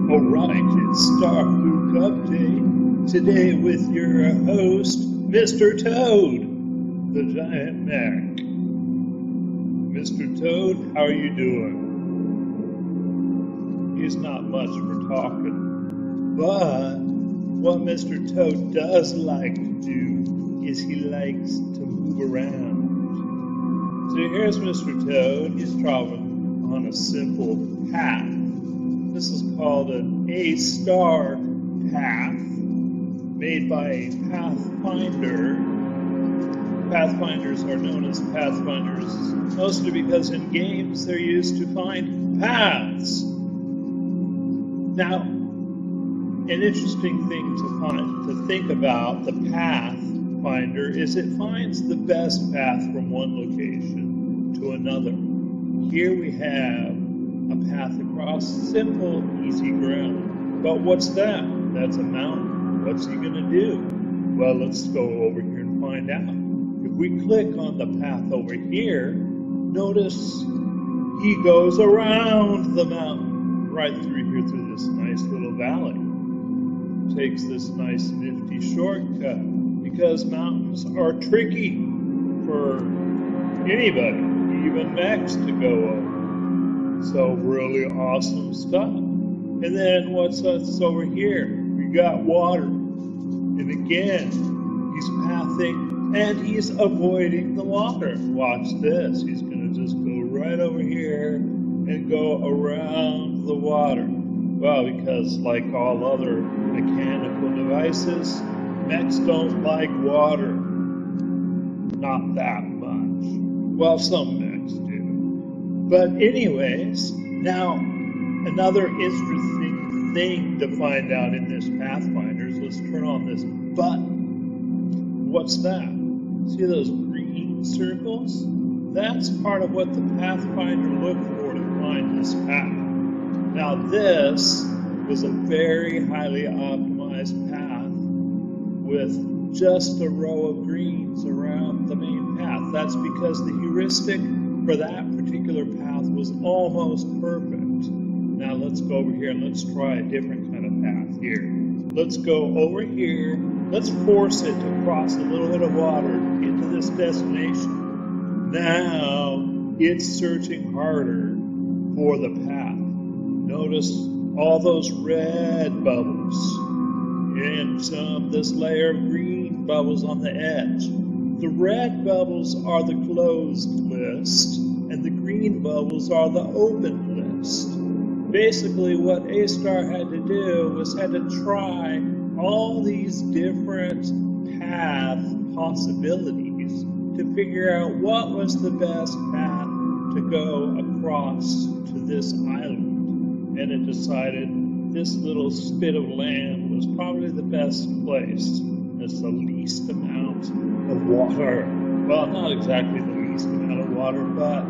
Alright, it's StarFluke Update, today with your host, Mr. Toad, the giant mech. Mr. Toad, how are you doing? He's not much for talking, but what Mr. Toad does like to do is he likes to move around. So here's Mr. Toad. He's traveling on a simple path. This is called an AStar path made by a Pathfinder. Pathfinders are known as Pathfinders mostly because in games they're used to find paths. Now, an interesting thing to think about the Pathfinder is it finds the best path from one location to another. Here we have a path across simple, easy ground. But what's that? That's a mountain. What's he going to do? Well, let's go over here and find out. If we click on the path over here, notice he goes around the mountain, right through here, through this nice little valley. Takes this nice nifty shortcut, because mountains are tricky for anybody, even mechs, to go over. So really awesome stuff. And then what's over here? We got water. And again, he's pathing and he's avoiding the water. Watch this. He's going to just go right over here and go around the water. Well, because like all other mechanical devices, mechs don't like water. Not that much. Well, some mechs do. But anyways, now another interesting thing to find out in this Pathfinder is let's turn on this button. What's that? See those green circles? That's part of what the Pathfinder looked for to find this path. Now this was a very highly optimized path with just a row of greens around the main path. That's because the heuristic for that particular path was almost perfect. Now let's go over here and let's try a different kind of path here. Let's go over here. Let's force it to cross a little bit of water into this destination. Now it's searching harder for the path. Notice all those red bubbles and this layer of green bubbles on the edge. The red bubbles are the closed list, and the green bubbles are the open list. Basically, what AStar had to do was had to try all these different path possibilities to figure out what was the best path to go across to this island. And it decided this little spit of land was probably the best place. It's the least amount of water. Well, not exactly the least amount of water, but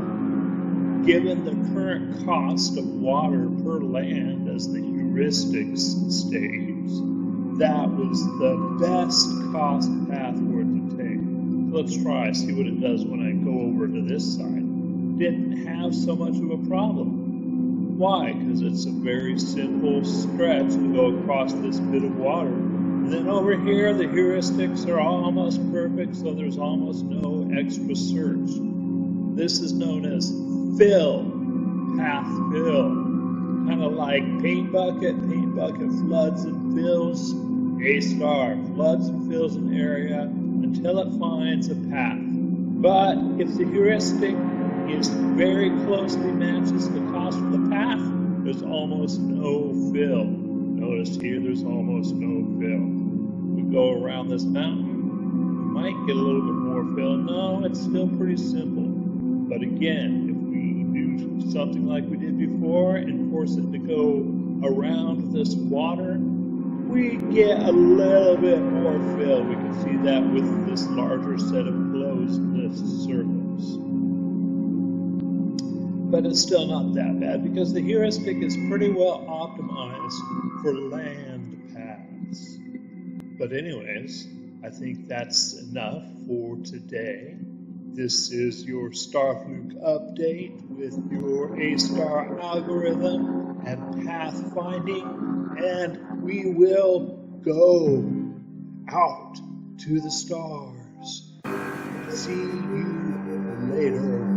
given the current cost of water per land as the heuristics states, that was the best cost path for it to take. Let's try, see what it does when I go over to this side. Didn't have so much of a problem. Why? Because it's a very simple stretch to go across this bit of water. And then over here, the heuristics are almost perfect, so there's almost no extra search. This is known as fill, path fill. Kind of like paint bucket floods and fills AStar, floods and fills an area until it finds a path. But if the heuristic is very closely matches the cost of the path, there's almost no fill. Notice here there's almost no fill. We go around this mountain, we might get a little bit more fill. No, it's still pretty simple. But again, if we do something like we did before and force it to go around this water, we get a little bit more fill. We can see that with this larger set of closed list circles. But it's still not that bad because the heuristic is pretty well optimized for land paths. But anyways, I think that's enough for today. This is your StarFluke update with your AStar algorithm and pathfinding, and we will go out to the stars. See you later.